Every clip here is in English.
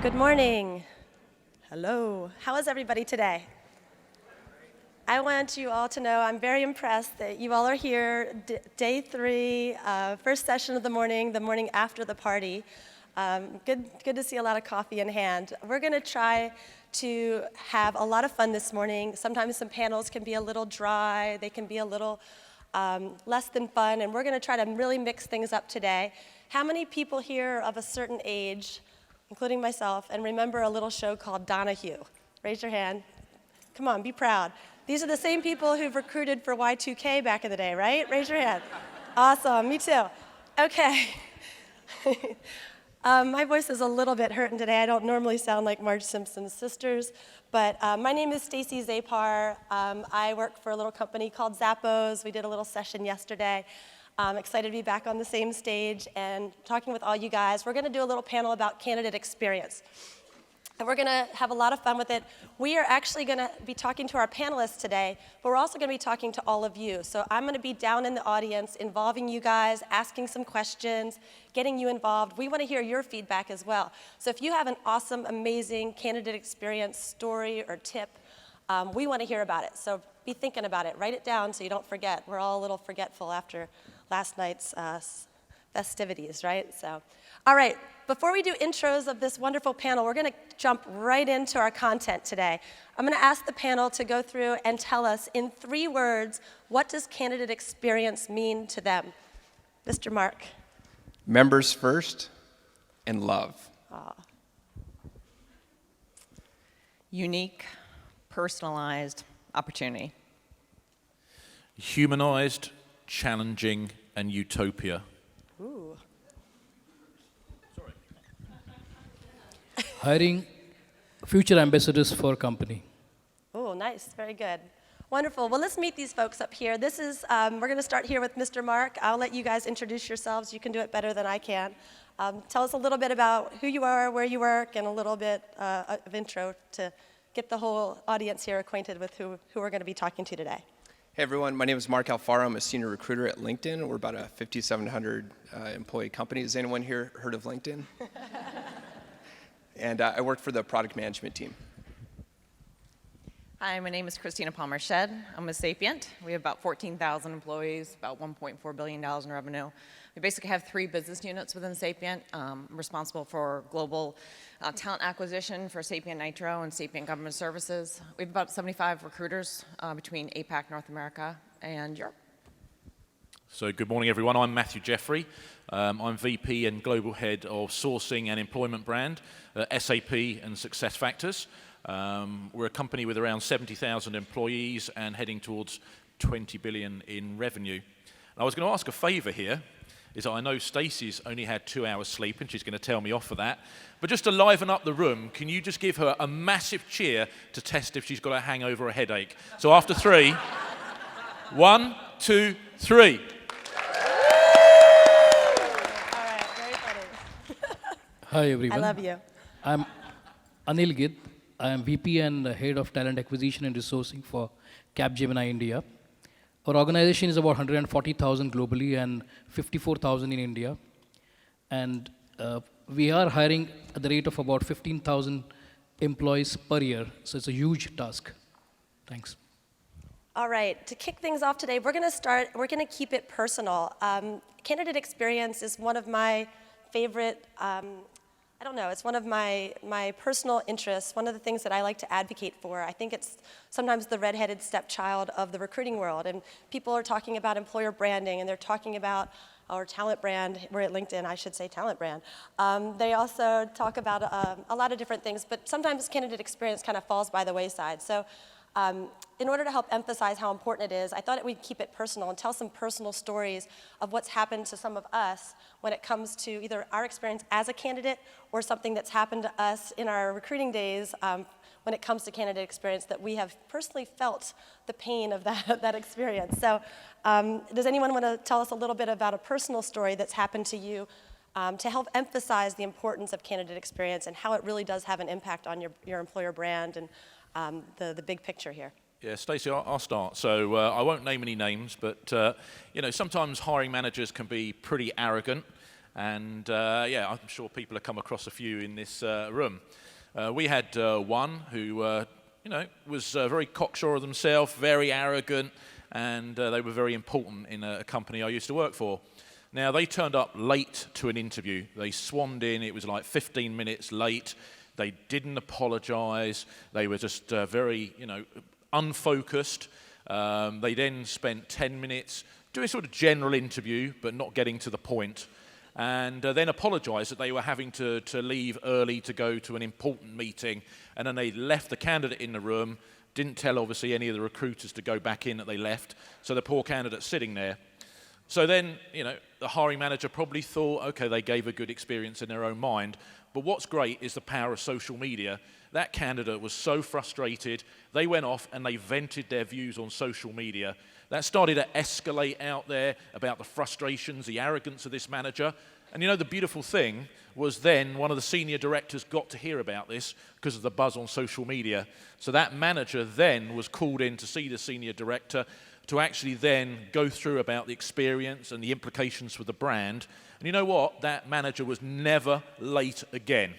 Good morning. Hello. How is everybody today? I want you all to know I'm very impressed that you all are here, day 3, first session of the morning after the party. Good to see a lot of coffee in hand. We're going to try to have a lot of fun this morning. Sometimes some panels can be a little dry, they can be a little less than fun, and we're going to try to really mix things up today. How many people here of a certain age, including myself, and remember a little show called Donahue? Raise your hand. Come on, be proud. These are the same people who've recruited for Y2K back in the day, right? Raise your hand. Awesome, me too. Okay. My voice is a little bit hurting today. I don't normally sound like Marge Simpson's sisters, but my name is Stacy Zapar. I work for a little company called Zappos. We did a little session yesterday. I'm excited to be back on the same stage and talking with all you guys. We're going to do a little panel about candidate experience. And we're going to have a lot of fun with it. We are actually going to be talking to our panelists today, but we're also going to be talking to all of you. So I'm going to be down in the audience, involving you guys, asking some questions, getting you involved. We want to hear your feedback as well. So if you have an awesome, amazing candidate experience story or tip, we want to hear about it. So be thinking about it. Write it down so you don't forget. We're all a little forgetful after last night's festivities, right? So, all right, before we do intros of this wonderful panel, we're going to jump right into our content today. I'm going to ask the panel to go through and tell us in 3 words, what does candidate experience mean to them? Mr. Mark. Members first and love. Unique, personalized opportunity. Humanized, challenging, and utopia. Ooh. Hiring future ambassadors for company. Oh, nice, very good. Wonderful, well, let's meet these folks up here. This is, we're going to start here with Mr. Mark. I'll let you guys introduce yourselves. You can do it better than I can. Tell us a little bit about who you are, where you work, and a little bit of intro to get the whole audience here acquainted with who we're going to be talking to today. Hey everyone, my name is Mark Alfaro. I'm a senior recruiter at LinkedIn. We're about a 5,700 employee company. Has anyone here heard of LinkedIn? And I work for the product management team. Hi, my name is Christina Palmer-Shed. I'm with Sapient. We have about 14,000 employees, about $1.4 billion in revenue. We basically have 3 business units within Sapient. I'm responsible for global talent acquisition for Sapient Nitro and Sapient Government Services. We have about 75 recruiters between APAC, North America, and Europe. So good morning, everyone. I'm Matthew Jeffrey. I'm VP and Global Head of Sourcing and Employment Brand at SAP and SuccessFactors. We're a company with around 70,000 employees and heading towards 20 billion in revenue. And I was going to ask a favor here, is I know Stacey's only had 2 hours sleep and she's going to tell me off for that. But just to liven up the room, can you just give her a massive cheer to test if she's got a hangover or a headache? So after 3, 1, 2, 3. Hi everyone. I love you. I'm Anil Gid. I am VP and Head of Talent Acquisition and Resourcing for Capgemini India. Our organization is about 140,000 globally and 54,000 in India. And we are hiring at the rate of about 15,000 employees per year. So it's a huge task. Thanks. All right, to kick things off today, we're going to keep it personal. Candidate experience is one of my favorite, it's one of my personal interests, one of the things that I like to advocate for. I think it's sometimes the redheaded stepchild of the recruiting world, and people are talking about employer branding, and they're talking about our talent brand. We're at LinkedIn, I should say talent brand. They also talk about a lot of different things, but sometimes candidate experience kind of falls by the wayside. So in order to help emphasize how important it is, I thought we'd keep it personal and tell some personal stories of what's happened to some of us when it comes to either our experience as a candidate or something that's happened to us in our recruiting days when it comes to candidate experience that we have personally felt the pain of that experience. So does anyone want to tell us a little bit about a personal story that's happened to you to help emphasize the importance of candidate experience and how it really does have an impact on your employer brand and the big picture here? Yeah, Stacey, I'll start. So I won't name any names, but sometimes hiring managers can be pretty arrogant And yeah, I'm sure people have come across a few in this room. We had one who, was very cocksure of themselves, very arrogant, and they were very important in a company I used to work for. Now, they turned up late to an interview. They swarmed in. It was like 15 minutes late. They didn't apologize. They were just very, unfocused. They then spent 10 minutes doing sort of general interview, but not getting to the point. And then apologized that they were having to leave early to go to an important meeting. And then they left the candidate in the room, didn't tell, obviously, any of the recruiters to go back in that they left. So the poor candidate's sitting there. So then, the hiring manager probably thought, okay, they gave a good experience in their own mind. But what's great is the power of social media. That candidate was so frustrated, they went off and they vented their views on social media. That started to escalate out there about the frustrations, the arrogance of this manager. And the beautiful thing was then one of the senior directors got to hear about this because of the buzz on social media. So that manager then was called in to see the senior director to actually then go through about the experience and the implications for the brand. And you know what? That manager was never late again.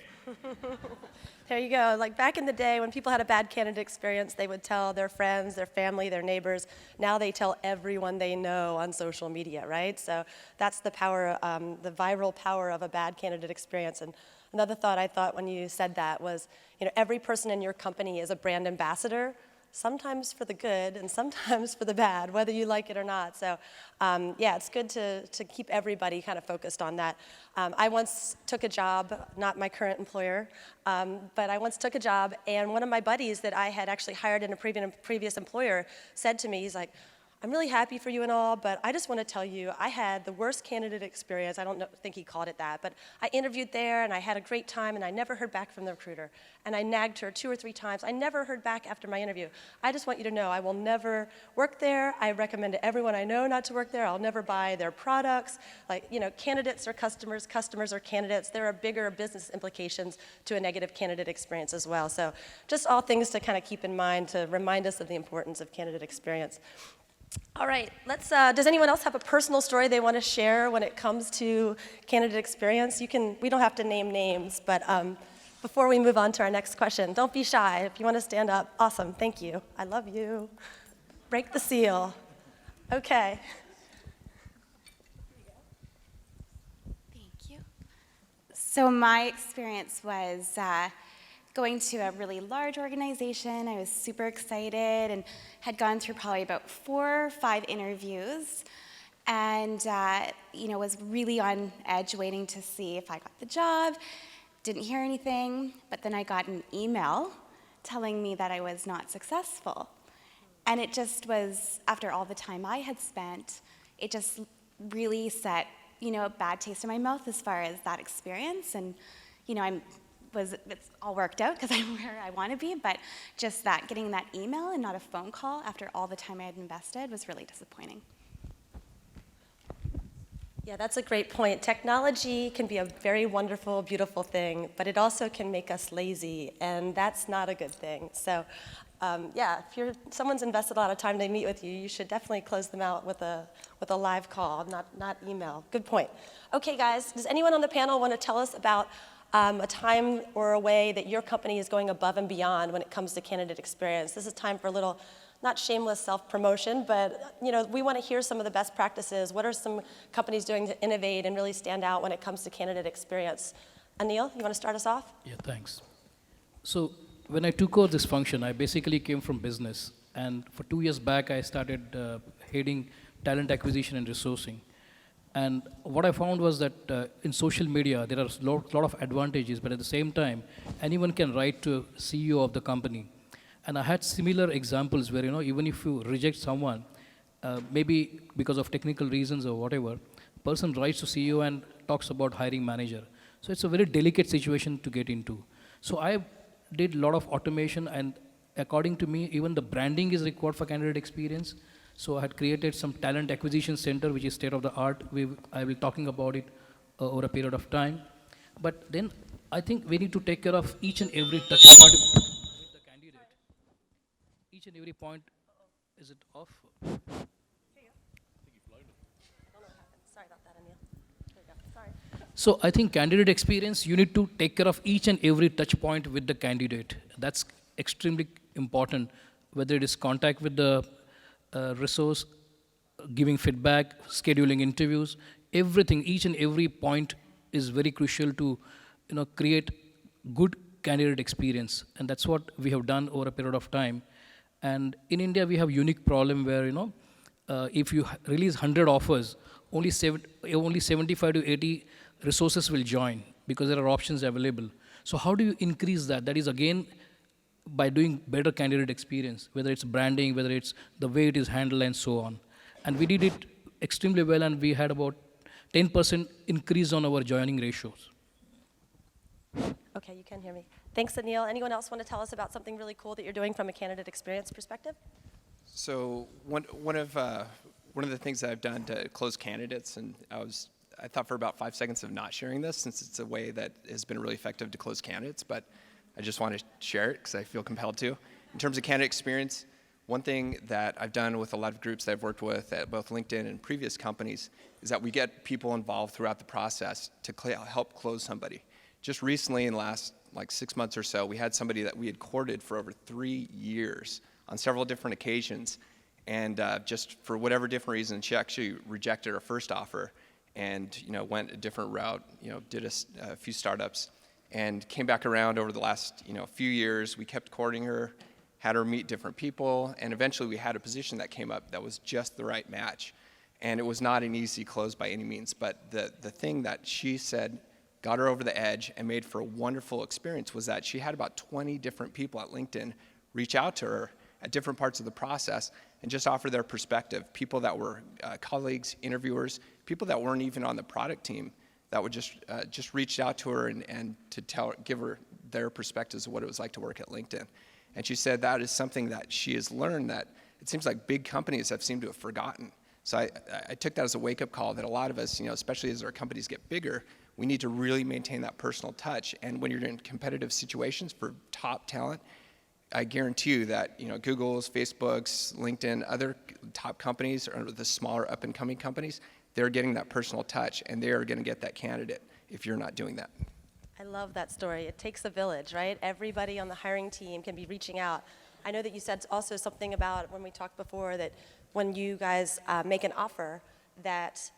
There you go. Like back in the day when people had a bad candidate experience, they would tell their friends, their family, their neighbors. Now they tell everyone they know on social media, right? So that's the power, the viral power of a bad candidate experience. And another thought I thought when you said that was, every person in your company is a brand ambassador, sometimes for the good and sometimes for the bad, whether you like it or not. So yeah, it's good to keep everybody kind of focused on that. I once took a job, not my current employer, but I once took a job, and one of my buddies that I had actually hired in a previous employer said to me, he's like, I'm really happy for you and all, but I just want to tell you, I had the worst candidate experience. I don't think he called it that, but I interviewed there, and I had a great time, and I never heard back from the recruiter. And I nagged her 2 or 3 times. I never heard back after my interview. I just want you to know I will never work there. I recommend to everyone I know not to work there. I'll never buy their products. Like, candidates are customers, customers are candidates. There are bigger business implications to a negative candidate experience as well. So just all things to kind of keep in mind to remind us of the importance of candidate experience. All right, does anyone else have a personal story they want to share when it comes to candidate experience? We don't have to name names, but before we move on to our next question, don't be shy. If you want to stand up, awesome, thank you. I love you. Break the seal. Okay. Thank you. So my experience was going to a really large organization. I was super excited and had gone through probably about 4 or 5 interviews, and was really on edge waiting to see if I got the job. Didn't hear anything, but then I got an email telling me that I was not successful. And it just was, after all the time I had spent, it just really set, a bad taste in my mouth as far as that experience. And, it's all worked out because I'm where I want to be, but just that, getting that email and not a phone call after all the time I had invested was really disappointing. Yeah, that's a great point. Technology can be a very wonderful, beautiful thing, but it also can make us lazy, and that's not a good thing. So, yeah, if someone's invested a lot of time to meet with you, you should definitely close them out with a live call, not email. Good point. Okay, guys, does anyone on the panel want to tell us about a time or a way that your company is going above and beyond when it comes to candidate experience? This is time for a little, not shameless self-promotion, but we want to hear some of the best practices. What are some companies doing to innovate and really stand out when it comes to candidate experience? Anil, you want to start us off? Yeah, thanks. So when I took over this function, I basically came from business. And for 2 years back, I started heading talent acquisition and resourcing. And what I found was that in social media, there are a lot of advantages, but at the same time, anyone can write to a CEO of the company. And I had similar examples where, even if you reject someone, maybe because of technical reasons or whatever, person writes to CEO and talks about hiring manager. So it's a very delicate situation to get into. So I did a lot of automation, and according to me, even the branding is required for candidate experience. So I had created some talent acquisition center, which is state of the art. I will be talking about it over a period of time. But then I think we need to take care of each and every touch point with the candidate. Each and every point, is it off? Here you go. I think you've blown it. I don't know what happened. Sorry about that, Anil. Here we go. Sorry. So I think candidate experience, you need to take care of each and every touch point with the candidate. That's extremely important, whether it is contact with the resource, giving feedback, scheduling interviews, everything, each and every point is very crucial to create good candidate experience. And that's what we have done over a period of time. And in India, we have unique problem where, if you release 100 offers, only 75 to 80 resources will join because there are options available. So how do you increase that? That is again by doing better candidate experience, whether it's branding, whether it's the way it is handled and so on. And we did it extremely well, and we had about 10% increase on our joining ratios. Okay, you can hear me. Thanks, Anil. Anyone else want to tell us about something really cool that you're doing from a candidate experience perspective? So one of the things that I've done to close candidates, and I thought for about 5 seconds of not sharing this, since it's a way that has been really effective to close candidates, but I just want to share it because I feel compelled to. In terms of candidate experience, one thing that I've done with a lot of groups that I've worked with at both LinkedIn and previous companies is that we get people involved throughout the process to help close somebody. Just recently, in the last 6 months or so, we had somebody that we had courted for over 3 years on several different occasions, and just for whatever different reason, she actually rejected her first offer and went a different route, did a few startups, and came back around over the last few years. We kept courting her, had her meet different people, and eventually we had a position that came up that was just the right match. And it was not an easy close by any means, but the thing that she said got her over the edge and made for a wonderful experience was that she had about 20 different people at LinkedIn reach out to her at different parts of the process and just offer their perspective. People that were colleagues, interviewers, people that weren't even on the product team that would just reach out to her and to give her their perspectives of what it was like to work at LinkedIn. And she said that is something that she has learned that it seems like big companies have seemed to have forgotten. So I took that as a wake-up call that a lot of us, especially as our companies get bigger, we need to really maintain that personal touch. And when you're in competitive situations for top talent, I guarantee you that Google's, Facebook's, LinkedIn, other top companies, or the smaller up-and-coming companies, they're getting that personal touch, and they are going to get that candidate if you're not doing that. I love that story. It takes a village, right? Everybody on the hiring team can be reaching out. I know that you said also something about when we talked before that when you guys make an offer that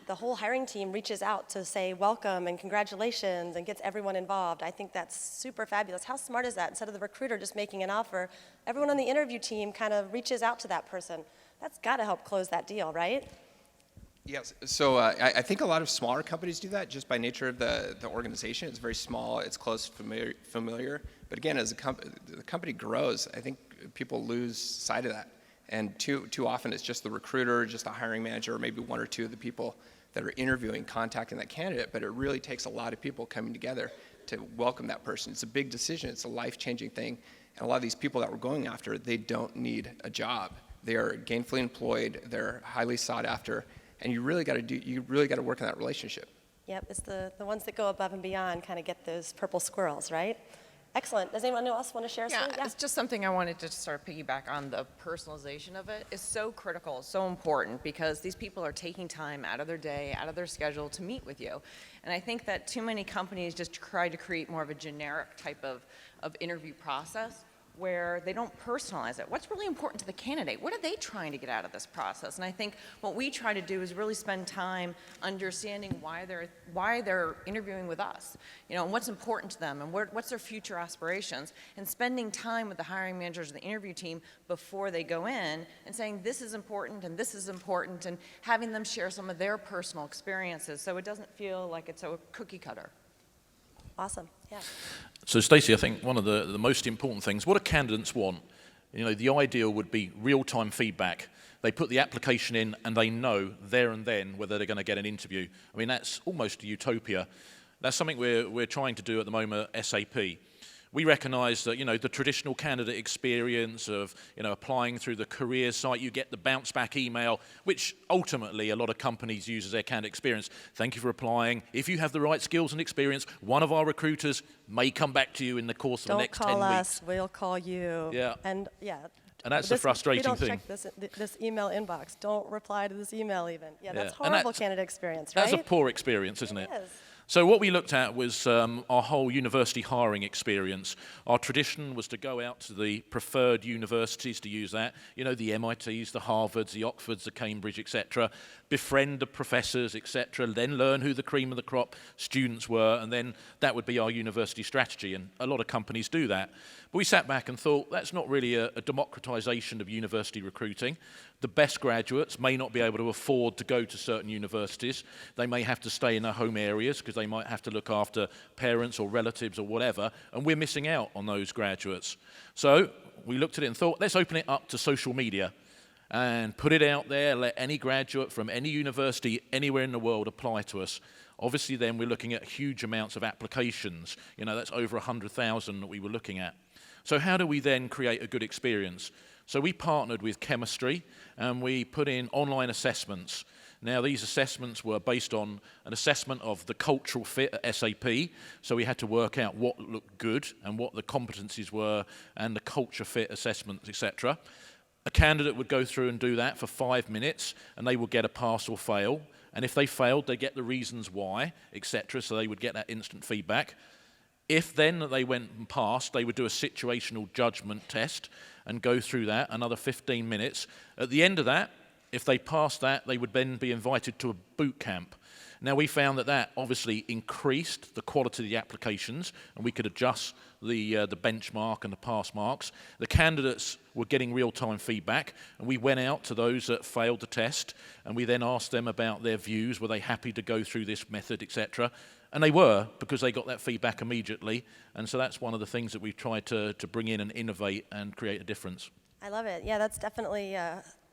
the whole hiring team reaches out to say welcome and congratulations and gets everyone involved. I think that's super fabulous. How smart is that? Instead of the recruiter just making an offer, everyone on the interview team kind of reaches out to that person. That's got to help close that deal, right? Yes, so I think a lot of smaller companies do that just by nature of the organization. It's very small, it's close, familiar. But again, as the company grows, I think people lose sight of that. And too often it's just the recruiter, just the hiring manager, or maybe one or two of the people that are interviewing, contacting that candidate. But it really takes a lot of people coming together to welcome that person. It's a big decision, it's a life-changing thing. And a lot of these people that we're going after, they don't need a job. They are gainfully employed, they're highly sought after, and you really got to work on that relationship. Yep, it's the ones that go above and beyond kind of get those purple squirrels, right? Excellent. Does anyone else want to share something? Yeah, it's just something I wanted to sort of piggyback on. The personalization of it is so critical, so important, because these people are taking time out of their day, out of their schedule to meet with you. And I think that too many companies just try to create more of a generic type of interview process where they don't personalize it. What's really important to the candidate? What are they trying to get out of this process? And I think what we try to do is really spend time understanding why they're interviewing with us, and what's important to them, and what's their future aspirations, and spending time with the hiring managers and the interview team before they go in and saying this is important and this is important, and having them share some of their personal experiences so it doesn't feel like it's a cookie cutter. Awesome, yeah. So Stacey, I think one of the most important things, what do candidates want? The ideal would be real-time feedback. They put the application in and they know there and then whether they're going to get an interview. I mean, that's almost a utopia. That's something we're trying to do at the moment at SAP. We recognise that, the traditional candidate experience of, applying through the career site, you get the bounce back email, which ultimately a lot of companies use as their candidate experience. Thank you for applying. If you have the right skills and experience, one of our recruiters may come back to you in the course of the next 10 weeks. Don't call us, we'll call you. Yeah. And yeah. And that's the We frustrating don't thing. check this email inbox. Don't reply to this email even. Yeah, that's And horrible candidate experience, right? That's a poor experience, isn't it? It is. So what we looked at was our whole university hiring experience. Our tradition was to go out to the preferred universities, to use that, you know, the MITs, the Harvards, the Oxfords, the Cambridge, etc., befriend the professors, etc., then learn who the cream of the crop students were, and then that would be our university strategy, and a lot of companies do that. But we sat back and thought, that's not really a democratization of university recruiting. The best graduates may not be able to afford to go to certain universities. They may have to stay in their home areas because they might have to look after parents or relatives or whatever, and we're missing out on those graduates. So we looked at it and thought, let's open it up to social media and put it out there, let any graduate from any university anywhere in the world apply to us. Obviously then we're looking at huge amounts of applications. You know, that's over 100,000 that we were looking at. So how do we then create a good experience? So we partnered with chemistry and we put in online assessments. Now these assessments were based on an assessment of the cultural fit at SAP, so we had to work out what looked good and what the competencies were and the culture fit assessments, etc. A candidate would go through and do that for 5 minutes and they would get a pass or fail, and if they failed they get the reasons why, etc., so they would get that instant feedback. If then they went and passed, they would do a situational judgment test and go through that another 15 minutes. At the end of that, if they passed that, they would then be invited to a boot camp. Now we found that that obviously increased the quality of the applications, and we could adjust the benchmark and the pass marks. The candidates were getting real-time feedback, and we went out to those that failed the test, and we then asked them about their views. Were they happy to go through this method, etc.? And they were, because they got that feedback immediately. And so that's one of the things that we've tried to bring in and innovate and create a difference. I love it. Yeah, that's definitely,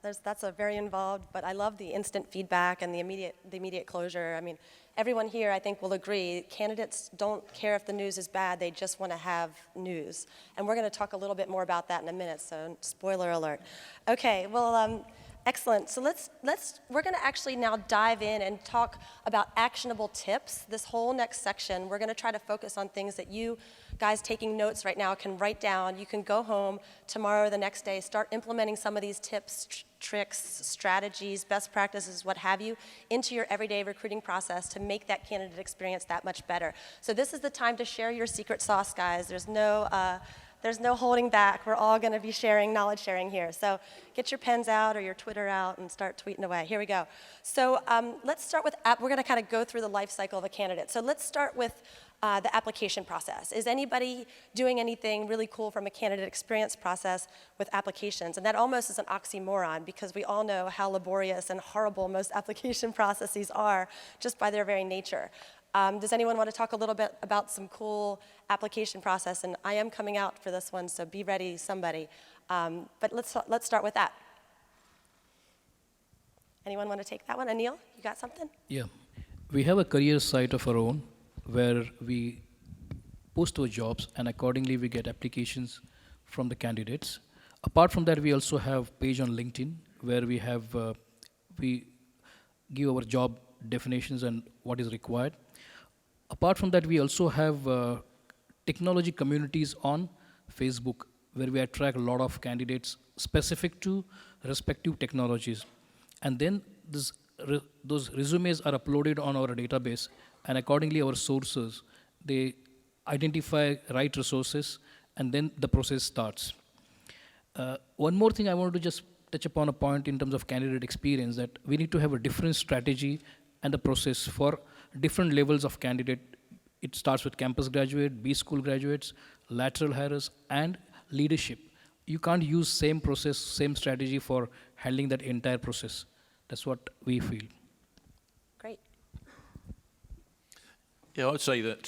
that's a very involved, but I love the instant feedback and the immediate closure. I mean, everyone here, I think, will agree, candidates don't care if the news is bad, they just want to have news. And we're going to talk a little bit more about that in a minute, so spoiler alert. Okay, well, excellent. So we're going to actually now dive in and talk about actionable tips. This whole next section, we're going to try to focus on things that you guys taking notes right now can write down. You can go home tomorrow or the next day, start implementing some of these tips, tricks, strategies, best practices, what have you, into your everyday recruiting process to make that candidate experience that much better. So this is the time to share your secret sauce, guys. There's no holding back. We're all going to be sharing, knowledge sharing here. So get your pens out or your Twitter out and start tweeting away. Here we go. So let's start with, we're going to kind of go through the life cycle of a candidate. So let's start with the application process. Is anybody doing anything really cool from a candidate experience process with applications? And that almost is an oxymoron because we all know how laborious and horrible most application processes are just by their very nature. Does anyone want to talk a little bit about some cool application process? And I am coming out for this one, so be ready, somebody. But let's start with that. Anyone want to take that one? Anil, you got something? Yeah. We have a career site of our own where we post our jobs and accordingly we get applications from the candidates. Apart from that, we also have page on LinkedIn where we have, we give our job definitions and what is required. Apart from that, we also have technology communities on Facebook where we attract a lot of candidates specific to respective technologies. And then those resumes are uploaded on our database, and accordingly our sources, they identify right resources, and then the process starts. One more thing I wanted to just touch upon a point in terms of candidate experience, that we need to have a different strategy and the process for different levels of candidate. It starts with campus graduate, B school graduates, lateral hires, and leadership. You can't use same process, same strategy for handling that entire process. That's what we feel. Great. Yeah, I would say that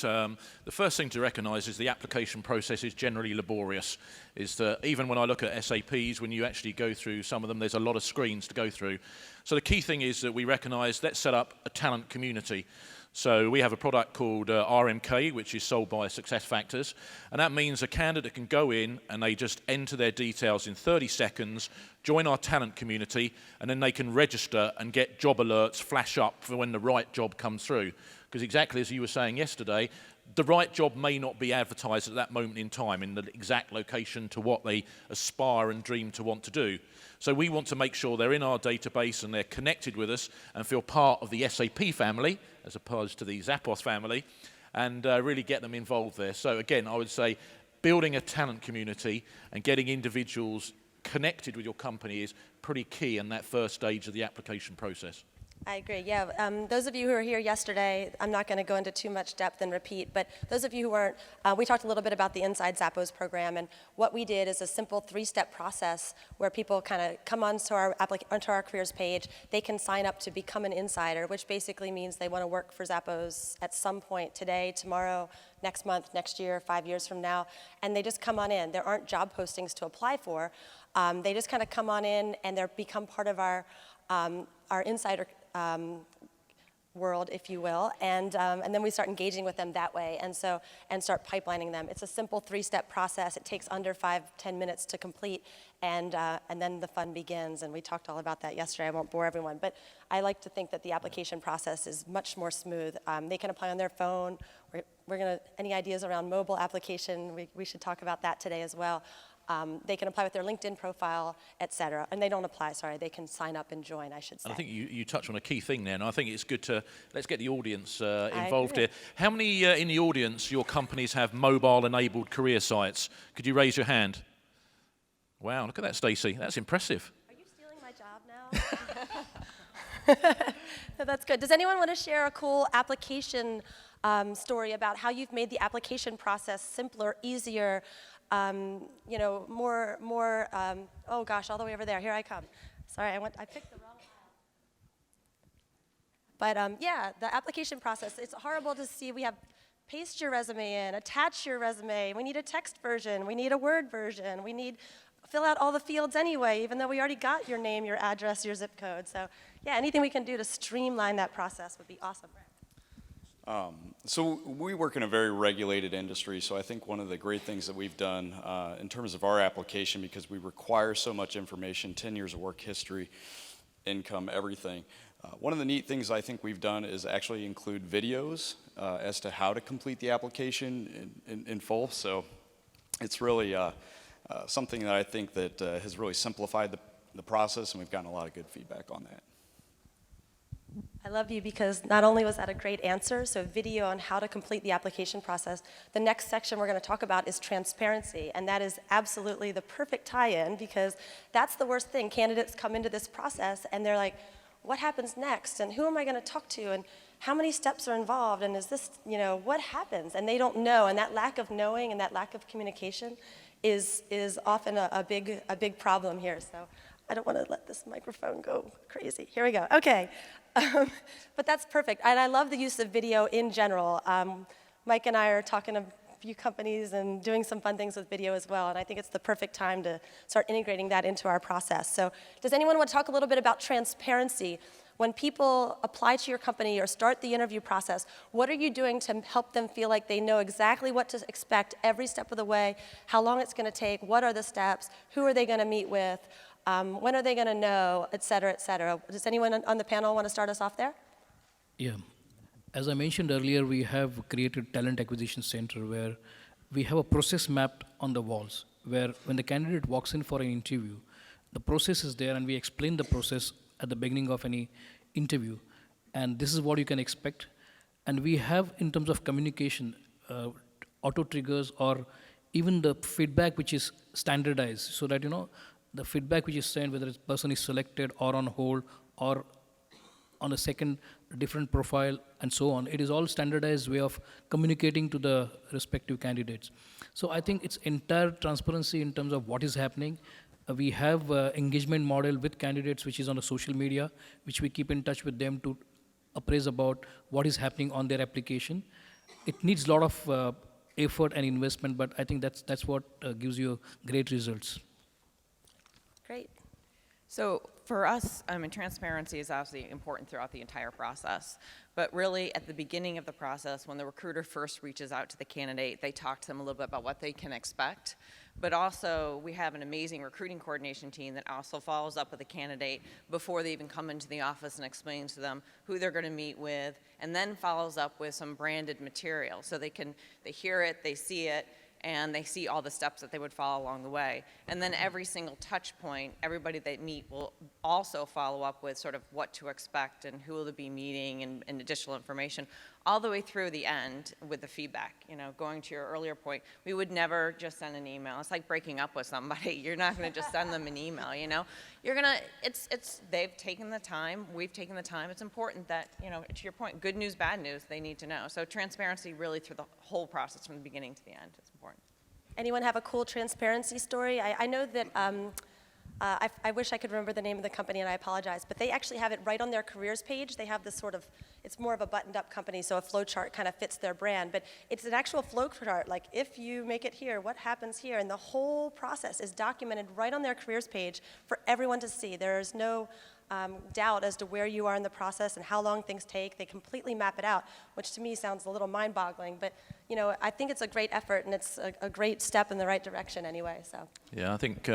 the first thing to recognize is the application process is generally laborious. Is that even when I look at SAPs, when you actually go through some of them, there's a lot of screens to go through. So the key thing is that we recognize, let's set up a talent community. So we have a product called RMK, which is sold by SuccessFactors, and that means a candidate can go in and they just enter their details in 30 seconds, join our talent community, and then they can register and get job alerts flash up for when the right job comes through. Because exactly as you were saying yesterday, the right job may not be advertised at that moment in time in the exact location to what they aspire and dream to want to do. So we want to make sure they're in our database and they're connected with us and feel part of the SAP family as opposed to the Zappos family, and really get them involved there. So again, I would say building a talent community and getting individuals connected with your company is pretty key in that first stage of the application process. I agree, yeah. Those of you who were here yesterday, I'm not going to go into too much depth and repeat, but those of you who weren't, we talked a little bit about the Inside Zappos program, and what we did is a simple 3-step process where people kind of come onto our careers page. They can sign up to become an insider, which basically means they want to work for Zappos at some point today, tomorrow, next month, next year, 5 years from now, and they just come on in. There aren't job postings to apply for. They just kind of come on in and they become part of our insider world, if you will, and then we start engaging with them that way, and start pipelining them. It's a simple 3-step process. It takes under 5-10 minutes to complete, and then the fun begins. And we talked all about that yesterday. I won't bore everyone, but I like to think that the application process is much more smooth. They can apply on their phone. Any ideas around mobile application? We should talk about that today as well. They can apply with their LinkedIn profile, et cetera. And they don't apply, sorry, they can sign up and join, I should say. And I think you touched on a key thing there, and I think it's good to, let's get the audience involved here. How many in the audience, your companies have mobile-enabled career sites? Could you raise your hand? Wow, look at that, Stacey. That's impressive. Are you stealing my job now? No, that's good. Does anyone want to share a cool application story about how you've made the application process simpler, easier, more, oh gosh, all the way over there. Here I come. Sorry, I picked the wrong file. But yeah, the application process, it's horrible to see. We have paste your resume in, attach your resume. We need a text version. We need a Word version. We need fill out all the fields anyway, even though we already got your name, your address, your zip code. So yeah, anything we can do to streamline that process would be awesome. So we work in a very regulated industry, so I think one of the great things that we've done in terms of our application, because we require so much information, 10 years of work history, income, everything, one of the neat things I think we've done is actually include videos as to how to complete the application in full. So it's really something that I think that has really simplified the process, and we've gotten a lot of good feedback on that. I love you because not only was that a great answer, so video on how to complete the application process, the next section we're going to talk about is transparency, and that is absolutely the perfect tie-in because that's the worst thing. Candidates come into this process and they're like, what happens next, and who am I going to talk to, and how many steps are involved, and is this, what happens? And they don't know, and that lack of knowing and that lack of communication is often a big problem here. So I don't want to let this microphone go crazy. Here we go. Okay. But that's perfect. And I love the use of video in general. Mike and I are talking to a few companies and doing some fun things with video as well. And I think it's the perfect time to start integrating that into our process. So does anyone want to talk a little bit about transparency? When people apply to your company or start the interview process, what are you doing to help them feel like they know exactly what to expect every step of the way, how long it's going to take, what are the steps, who are they going to meet with, when are they going to know, et cetera, et cetera. Does anyone on the panel want to start us off there? Yeah. As I mentioned earlier, we have created Talent Acquisition Center where we have a process mapped on the walls where when the candidate walks in for an interview, the process is there and we explain the process at the beginning of any interview. And this is what you can expect. And we have, in terms of communication, auto triggers or even the feedback which is standardized so that, the feedback which is sent, whether the person is selected or on hold or on a second different profile and so on, it is all standardized way of communicating to the respective candidates. So I think it's entire transparency in terms of what is happening. We have engagement model with candidates which is on the social media, which we keep in touch with them to appraise about what is happening on their application. It needs a lot of effort and investment, but I think that's what gives you great results. Great. So for us, transparency is obviously important throughout the entire process. But really, at the beginning of the process, when the recruiter first reaches out to the candidate, they talk to them a little bit about what they can expect. But also, we have an amazing recruiting coordination team that also follows up with the candidate before they even come into the office and explains to them who they're going to meet with, and then follows up with some branded material. So they hear it, they see it, and they see all the steps that they would follow along the way. And then every single touch point, everybody they meet will also follow up with sort of what to expect and who will they be meeting and additional information, all the way through the end with the feedback. You know, going to your earlier point, we would never just send an email. It's like breaking up with somebody. You're not going to just send them an email, you know? You're going to, they've taken the time, we've taken the time. It's important that, you know, to your point, good news, bad news, they need to know. So transparency really through the whole process from the beginning to the end is important. Anyone have a cool transparency story? I know that, I wish I could remember the name of the company, and I apologize, but they actually have it right on their careers page. They have this sort of, it's more of a buttoned up company, so a flow chart kind of fits their brand, but it's an actual flow chart, like if you make it here, what happens here, and the whole process is documented right on their careers page for everyone to see. There's no doubt as to where you are in the process and how long things take. They completely map it out, which to me sounds a little mind-boggling, but you know, I think it's a great effort and it's a great step in the right direction anyway. So. Yeah, I think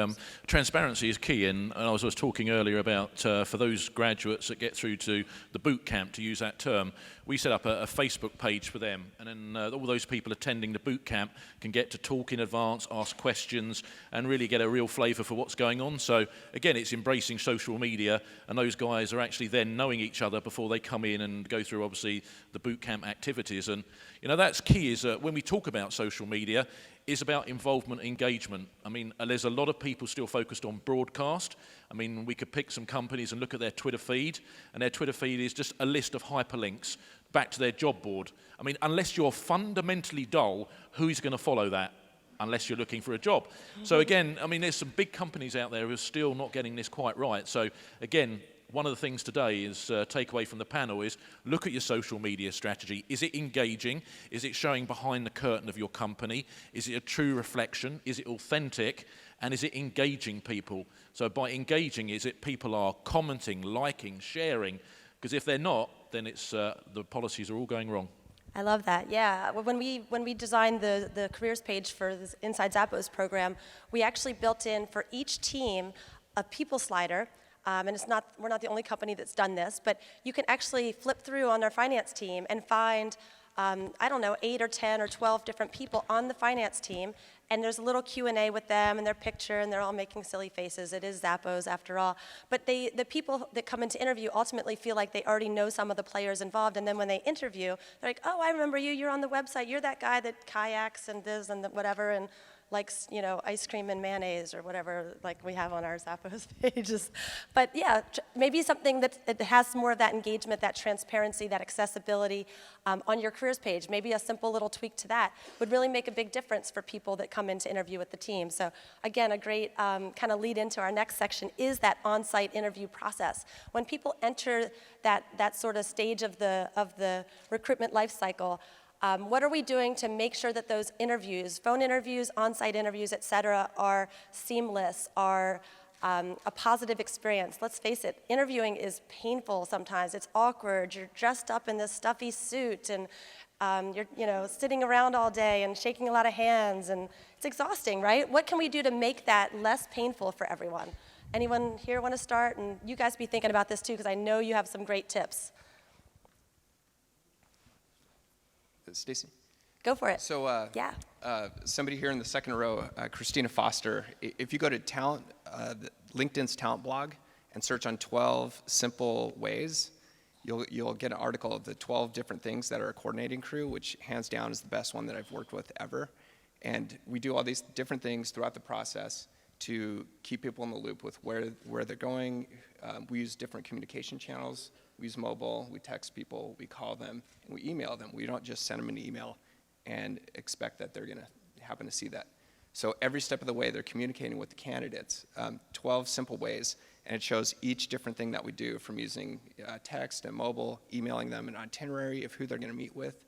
transparency is key, and I was talking earlier about for those graduates that get through to the boot camp, to use that term, we set up a Facebook page for them, and then all those people attending the boot camp can get to talk in advance, ask questions, and really get a real flavour for what's going on. So again, it's embracing social media, and those guys are actually then knowing each other before they come in and go through obviously the boot camp activities. And you know, that's key, is when we talk about social media, is about involvement, engagement. I mean, there's a lot of people still focused on broadcast. I mean, we could pick some companies and look at their Twitter feed, and their Twitter feed is just a list of hyperlinks back to their job board. I mean, unless you're fundamentally dull, who's going to follow that? Unless you're looking for a job. So again, I mean, there's some big companies out there who are still not getting this quite right. So again, one of the things today is take away from the panel is look at your social media strategy. Is it engaging? Is it showing behind the curtain of your company? Is it a true reflection? Is it authentic? And is it engaging people? So by engaging, is it people are commenting, liking, sharing? Because if they're not, then it's the policies are all going wrong. I love that. Yeah, when we designed the careers page for this Inside Zappos program, we actually built in for each team a people slider. And we're not the only company that's done this, but you can actually flip through on our finance team and find, I don't know, 8 or 10 or 12 different people on the finance team, and there's a little Q&A with them and their picture, and they're all making silly faces. It is Zappos after all. But the people that come into interview ultimately feel like they already know some of the players involved, and then when they interview, they're like, oh, I remember you, you're on the website, you're that guy that kayaks and this and whatever, and likes, you know, ice cream and mayonnaise or whatever, like we have on our Zappos pages. But yeah, maybe something that has more of that engagement, that transparency, that accessibility on your careers page. Maybe a simple little tweak to that would really make a big difference for people that come in to interview with the team. So again, a great kind of lead into our next section is that on-site interview process. When people enter that sort of stage of the recruitment life cycle, what are we doing to make sure that those interviews, phone interviews, on-site interviews, et cetera, are seamless, are a positive experience? Let's face it, interviewing is painful sometimes. It's awkward. You're dressed up in this stuffy suit, and you're sitting around all day and shaking a lot of hands, and it's exhausting, right? What can we do to make that less painful for everyone? Anyone here want to start? And you guys be thinking about this too, because I know you have some great tips. Stacy? Go for it. So yeah. Somebody here in the second row, Christina Foster, if you go to LinkedIn's talent blog and search on 12 simple ways, you'll get an article of the 12 different things that are a coordinating crew, which hands down is the best one that I've worked with ever. And we do all these different things throughout the process to keep people in the loop with where they're going. We use different communication channels. We use mobile, we text people, we call them, and we email them. We don't just send them an email and expect that they're going to happen to see that. So every step of the way, they're communicating with the candidates. 12 simple ways, and it shows each different thing that we do, from using text and mobile, emailing them an itinerary of who they're going to meet with,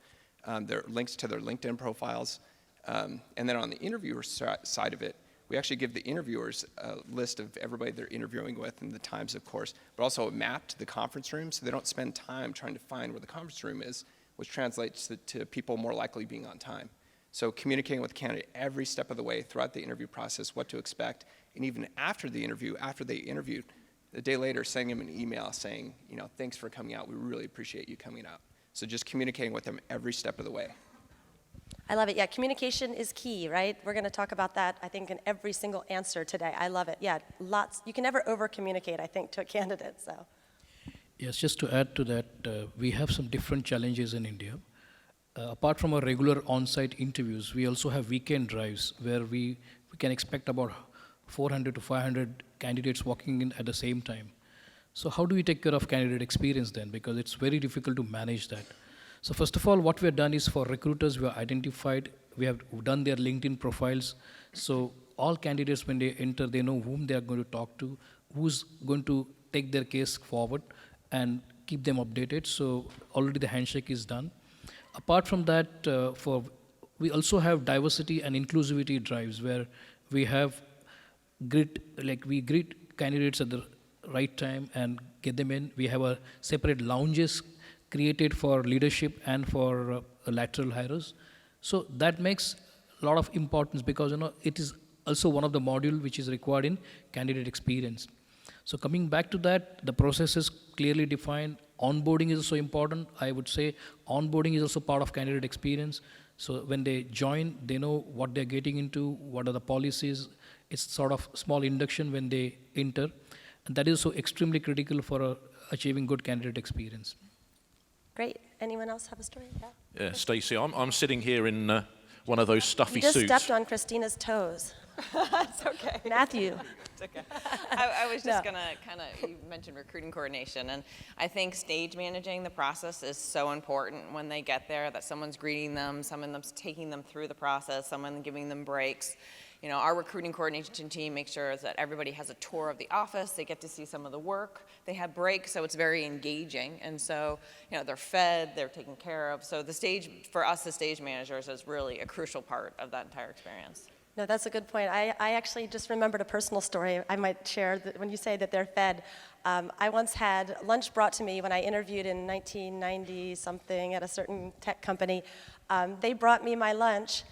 their links to their LinkedIn profiles. And then on the interviewer side of it, we we actually give the interviewers a list of everybody they're interviewing with and the times, of course, but also a map to the conference room so they don't spend time trying to find where the conference room is, which translates to people more likely being on time. So communicating with the candidate every step of the way throughout the interview process, what to expect, and even after the interview, after they interviewed, a day later, sending them an email saying, thanks for coming out. We really appreciate you coming out. So just communicating with them every step of the way. I love it. Yeah, communication is key, right? We're going to talk about that, I think, in every single answer today. I love it. Yeah, lots. You can never over-communicate, I think, to a candidate, so. Yes, just to add to that, we have some different challenges in India. Apart from our regular on-site interviews, we also have weekend drives where we can expect about 400 to 500 candidates walking in at the same time. So how do we take care of candidate experience then? Because it's very difficult to manage that. So first of all, what we have done is for recruiters, we have identified, we have done their LinkedIn profiles. So all candidates, when they enter, they know whom they are going to talk to, who's going to take their case forward and keep them updated. So already the handshake is done. Apart from that, we also have diversity and inclusivity drives where we have we greet candidates at the right time and get them in. We have separate lounges created for leadership and for lateral hires. So that makes a lot of importance because it is also one of the module which is required in candidate experience. So coming back to that, the process is clearly defined. Onboarding is also important. I would say onboarding is also part of candidate experience. So when they join, they know what they're getting into, what are the policies. It's sort of small induction when they enter. And that is so extremely critical for achieving good candidate experience. Great. Anyone else have a story? Yeah. Yeah, Stacey, I'm sitting here in one of those stuffy You just suits. stepped on Christina's toes. It's okay. Matthew. It's okay. I was just going to you mentioned recruiting coordination, and I think stage managing the process is so important when they get there, that someone's greeting them, someone's taking them through the process, someone giving them breaks. Our recruiting coordination team makes sure that everybody has a tour of the office, they get to see some of the work, they have breaks, so it's very engaging, and so, they're fed, they're taken care of. So for us, the stage managers, is really a crucial part of that entire experience. No, that's a good point. I actually just remembered a personal story I might share that when you say that they're fed. I once had lunch brought to me when I interviewed in 1990-something at a certain tech company. They brought me my lunch.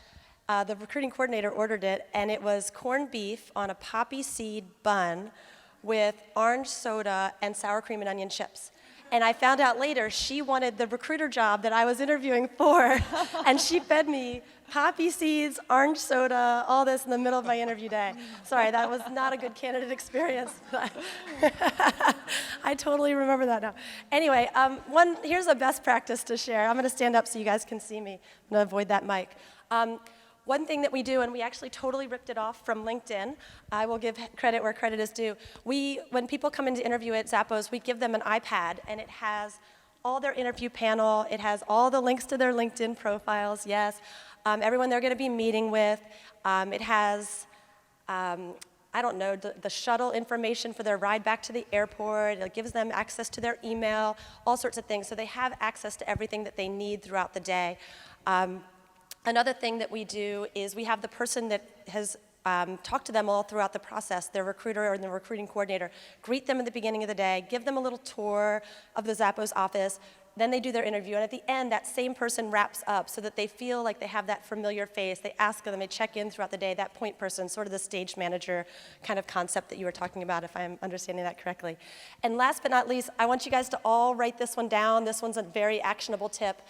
The recruiting coordinator ordered it, and it was corned beef on a poppy seed bun with orange soda and sour cream and onion chips. And I found out later she wanted the recruiter job that I was interviewing for, and she fed me poppy seeds, orange soda, all this in the middle of my interview day. Sorry, that was not a good candidate experience. I totally remember that now. Anyway, here's a best practice to share. I'm going to stand up so you guys can see me. I'm going to avoid that mic. One thing that we do, and we actually totally ripped it off from LinkedIn, I will give credit where credit is due. When people come in to interview at Zappos, we give them an iPad, and it has all their interview panel, it has all the links to their LinkedIn profiles, yes, everyone they're going to be meeting with. It has, the shuttle information for their ride back to the airport. It gives them access to their email, all sorts of things. So they have access to everything that they need throughout the day. Another thing that we do is we have the person that has talked to them all throughout the process, their recruiter or the recruiting coordinator, greet them at the beginning of the day, give them a little tour of the Zappos office, then they do their interview, and at the end, that same person wraps up so that they feel like they have that familiar face. They ask them, they check in throughout the day, that point person, sort of the stage manager kind of concept that you were talking about, if I'm understanding that correctly. And last but not least, I want you guys to all write this one down. This one's a very actionable tip.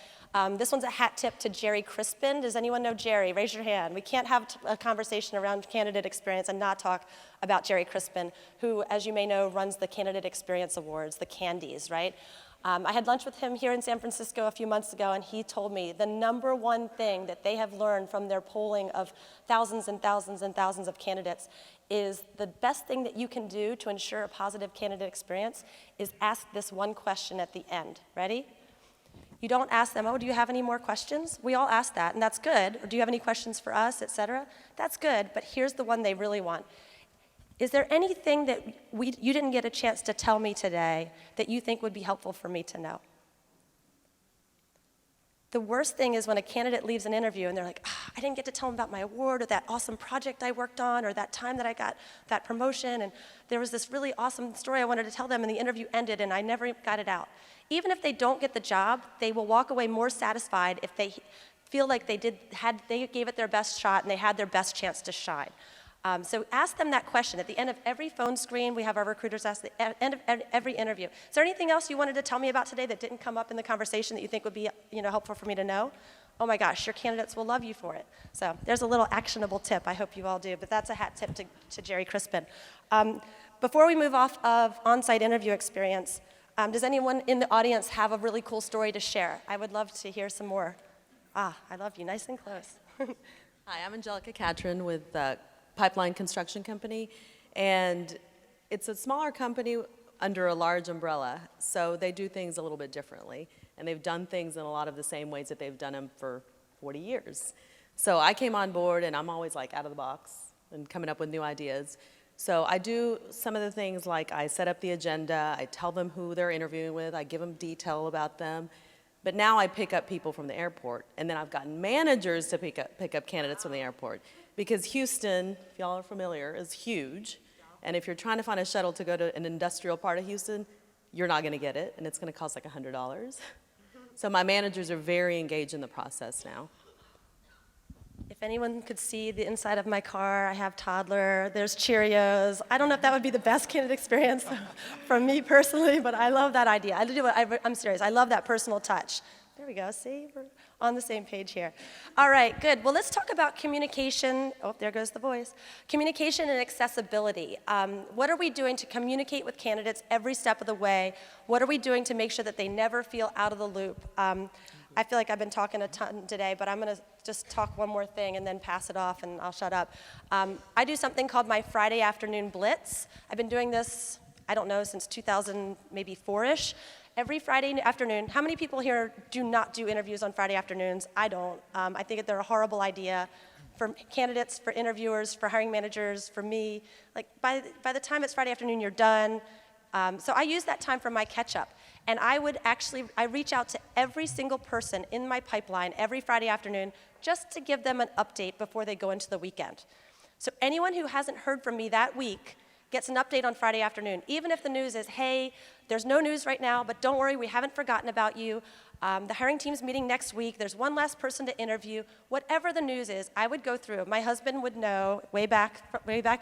This one's a hat tip to Jerry Crispin. Does anyone know Jerry? Raise your hand. We can't have a conversation around candidate experience and not talk about Jerry Crispin, who, as you may know, runs the Candidate Experience Awards, the Candies, right? I had lunch with him here in San Francisco a few months ago, and he told me the number one thing that they have learned from their polling of thousands and thousands and thousands of candidates is the best thing that you can do to ensure a positive candidate experience is ask this one question at the end. Ready? You don't ask them, oh, do you have any more questions? We all ask that, and that's good. Or do you have any questions for us, et cetera? That's good, but here's the one they really want. Is there anything that you didn't get a chance to tell me today that you think would be helpful for me to know? The worst thing is when a candidate leaves an interview and they're like, I didn't get to tell them about my award or that awesome project I worked on or that time that I got that promotion. And there was this really awesome story I wanted to tell them, and the interview ended, and I never got it out. Even if they don't get the job, they will walk away more satisfied if they feel like they gave it their best shot and they had their best chance to shine. So ask them that question. At the end of every phone screen, we have our recruiters ask at the end of every interview. Is there anything else you wanted to tell me about today that didn't come up in the conversation that you think would be helpful for me to know? Oh my gosh, your candidates will love you for it. So there's a little actionable tip. I hope you all do, but that's a hat tip to Jerry Crispin. Before we move off of on-site interview experience, does anyone in the audience have a really cool story to share? I would love to hear some more. I love you, nice and close. Hi, I'm Angelica Catron with Pipeline Construction Company, and it's a smaller company under a large umbrella, so they do things a little bit differently, and they've done things in a lot of the same ways that they've done them for 40 years. So I came on board, and I'm always like out of the box and coming up with new ideas. So I do some of the things like I set up the agenda, I tell them who they're interviewing with, I give them detail about them, but now I pick up people from the airport, and then I've gotten managers to pick up candidates from the airport. Because Houston, if y'all are familiar, is huge. And if you're trying to find a shuttle to go to an industrial part of Houston, you're not going to get it, and it's going to cost like $100. So my managers are very engaged in the process now. If anyone could see the inside of my car, I have toddler, there's Cheerios. I don't know if that would be the best candidate experience from me personally, but I love that idea. I'm serious, I love that personal touch. There we go, see, we're on the same page here. All right, good. Well, let's talk about communication. Oh, there goes the voice. Communication and accessibility. What are we doing to communicate with candidates every step of the way? What are we doing to make sure that they never feel out of the loop? I feel like I've been talking a ton today, but I'm going to just talk one more thing and then pass it off and I'll shut up. I do something called my Friday afternoon blitz. I've been doing this, I don't know, since 2000, maybe 4-ish. Every Friday afternoon, how many people here do not do interviews on Friday afternoons? I don't. I think that they're a horrible idea for candidates, for interviewers, for hiring managers, for me. Like by the time it's Friday afternoon, you're done. So I use that time for my catch-up. And I reach out to every single person in my pipeline every Friday afternoon just to give them an update before they go into the weekend. So anyone who hasn't heard from me that week gets an update on Friday afternoon. Even if the news is, hey, there's no news right now, but don't worry, we haven't forgotten about you. The hiring team's meeting next week. There's one last person to interview. Whatever the news is, I would go through. My husband would know way back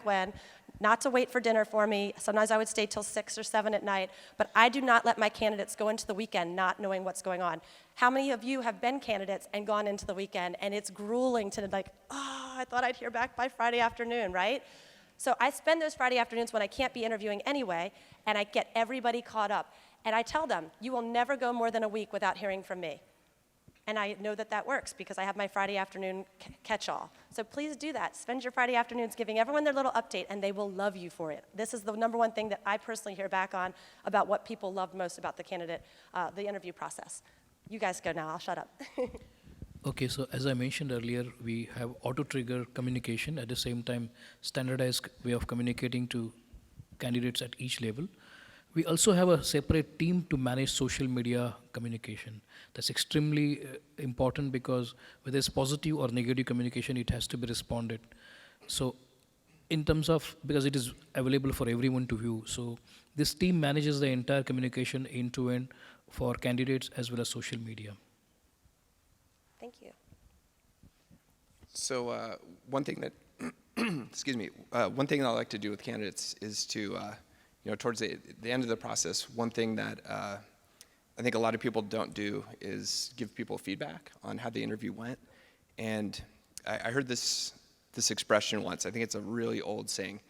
when not to wait for dinner for me. Sometimes I would stay till 6 or 7 at night, but I do not let my candidates go into the weekend not knowing what's going on. How many of you have been candidates and gone into the weekend, and it's grueling to I thought I'd hear back by Friday afternoon, right? So I spend those Friday afternoons when I can't be interviewing anyway, and I get everybody caught up. And I tell them, you will never go more than a week without hearing from me. And I know that that works because I have my Friday afternoon catch-all. So please do that. Spend your Friday afternoons giving everyone their little update, and they will love you for it. This is the number one thing that I personally hear back on about what people love most about the candidate, the interview process. You guys go now. I'll shut up. Okay, so as I mentioned earlier, we have auto-trigger communication, at the same time standardized way of communicating to candidates at each level. We also have a separate team to manage social media communication. That's extremely important because whether it's positive or negative communication, it has to be responded. So in terms of, because it is available for everyone to view, so this team manages the entire communication end-to-end for candidates as well as social media. Thank you. So one thing that, excuse me, one thing that I like to do with candidates is to, towards the end of the process, one thing that I think a lot of people don't do is give people feedback on how the interview went. And I heard this expression once. I think it's a really old saying.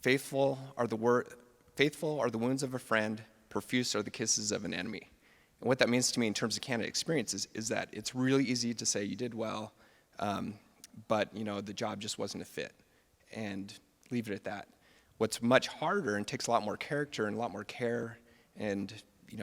Faithful are the wounds of a friend, profuse are the kisses of an enemy. And what that means to me in terms of candidate experience is that it's really easy to say you did well, but the job just wasn't a fit, and leave it at that. What's much harder and takes a lot more character and a lot more care and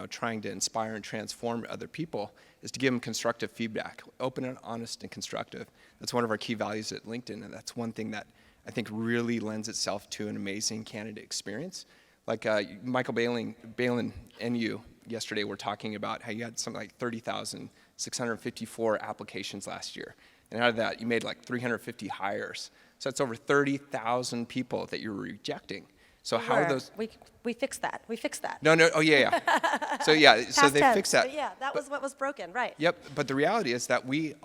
trying to inspire and transform other people is to give them constructive feedback, open and honest and constructive. That's one of our key values at LinkedIn, and that's one thing that I think really lends itself to an amazing candidate experience. Like Michael Balin and you yesterday were talking about how you had something like 30,654 applications last year. And out of that, you made like 350 hires. So that's over 30,000 people that you're rejecting. So how are those? We fixed that. We fixed that. No, oh yeah. So yeah, so Past they tense, fixed that. but yeah, that was what was broken, right? Yep, but the reality is that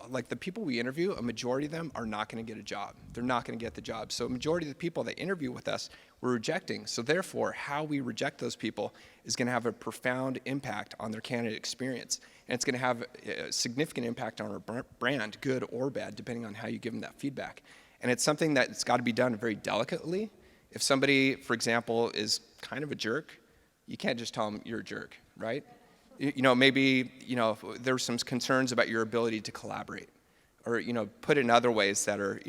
like the people we interview, a majority of them are not going to get a job. They're not going to get the job. So a majority of the people that interview with us, we're rejecting. So therefore, how we reject those people is going to have a profound impact on their candidate experience. And it's going to have a significant impact on our brand, good or bad, depending on how you give them that feedback. And it's something that's got to be done very delicately. If somebody, for example, is kind of a jerk, you can't just tell them you're a jerk, right? Maybe, there's some concerns about your ability to collaborate or, put in other ways that are,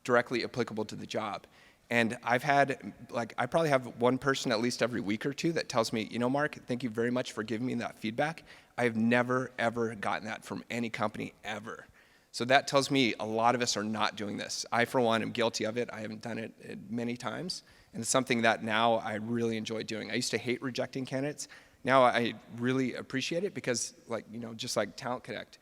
directly applicable to the job. And I probably have one person at least every week or two that tells me, Mark, thank you very much for giving me that feedback. I've never, ever gotten that from any company ever. So that tells me a lot of us are not doing this. I, for one, am guilty of it. I haven't done it many times. And it's something that now I really enjoy doing. I used to hate rejecting candidates. Now I really appreciate it because, just like Talent Connect,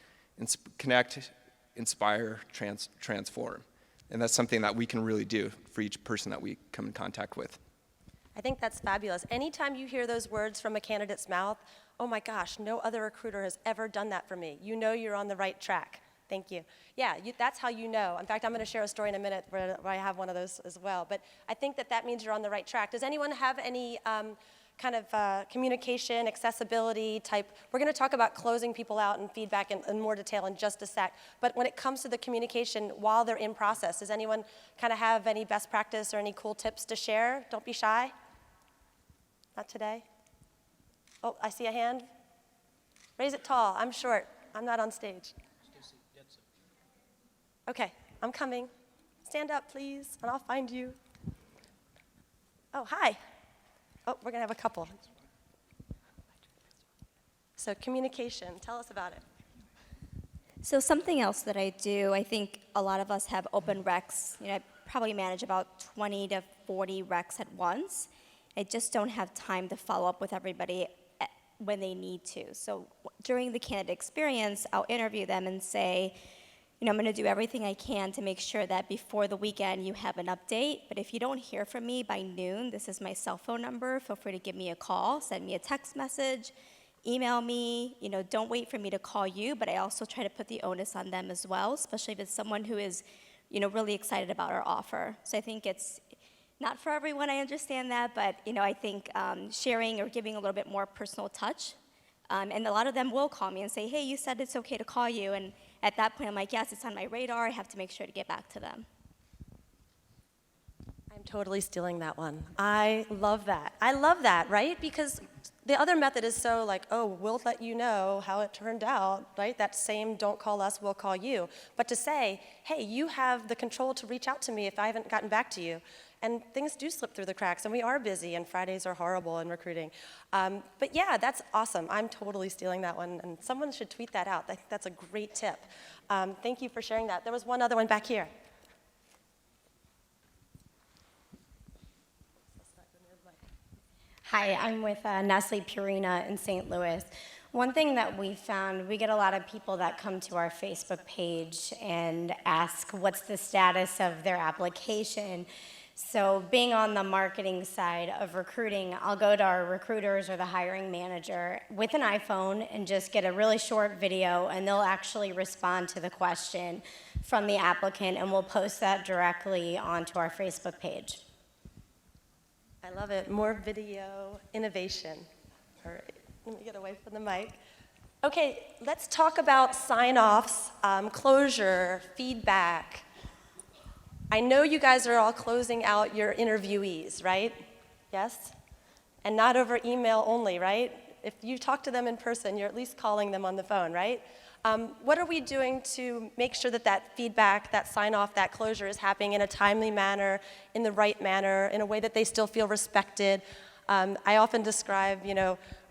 connect, inspire, transform. And that's something that we can really do for each person that we come in contact with. I think that's fabulous. Anytime you hear those words from a candidate's mouth, oh my gosh, no other recruiter has ever done that for me. You know you're on the right track. Thank you. Yeah, that's how you know. In fact, I'm going to share a story in a minute where I have one of those as well. But I think that means you're on the right track. Does anyone have any kind of communication, accessibility type? We're going to talk about closing people out and feedback in more detail in just a sec. But when it comes to the communication while they're in process, does anyone kind of have any best practice or any cool tips to share? Don't be shy. Not today. Oh, I see a hand. Raise it tall. I'm short. I'm not on stage. Okay, I'm coming. Stand up, please, and I'll find you. Oh, hi. Oh, we're going to have a couple. So communication, tell us about it. So something else that I do, I think a lot of us have open recs. I probably manage about 20 to 40 recs at once. I just don't have time to follow up with everybody when they need to. So during the candidate experience, I'll interview them and say, I'm going to do everything I can to make sure that before the weekend you have an update. But if you don't hear from me by noon, this is my cell phone number. Feel free to give me a call, send me a text message, email me. Don't wait for me to call you, but I also try to put the onus on them as well, especially if it's someone who is, really excited about our offer. So I think it's not for everyone, I understand that, but, I think sharing or giving a little bit more personal touch. And a lot of them will call me and say, hey, you said it's okay to call you. And at that point, I'm like, yes, it's on my radar. I have to make sure to get back to them. I'm totally stealing that one. I love that. I love that, right? Because the other method is so like, oh, we'll let you know how it turned out, right? That same don't call us, we'll call you. But to say, hey, you have the control to reach out to me if I haven't gotten back to you. And things do slip through the cracks, and we are busy, and Fridays are horrible in recruiting. But yeah, that's awesome. I'm totally stealing that one, and someone should tweet that out. I think that's a great tip. Thank you for sharing that. There was one other one back here. Hi, I'm with Nestle Purina in St. Louis. One thing that we found, we get a lot of people that come to our Facebook page and ask what's the status of their application. So being on the marketing side of recruiting, I'll go to our recruiters or the hiring manager with an iPhone and just get a really short video, and they'll actually respond to the question from the applicant, and we'll post that directly onto our Facebook page. I love it. More video innovation. All right, let me get away from the mic. Okay, let's talk about sign-offs, closure, feedback. I know you guys are all closing out your interviewees, right? Yes? And not over email only, right? If you talk to them in person, you're at least calling them on the phone, right? What are we doing to make sure that that feedback, that sign-off, that closure is happening in a timely manner, in the right manner, in a way that they still feel respected? I often describe,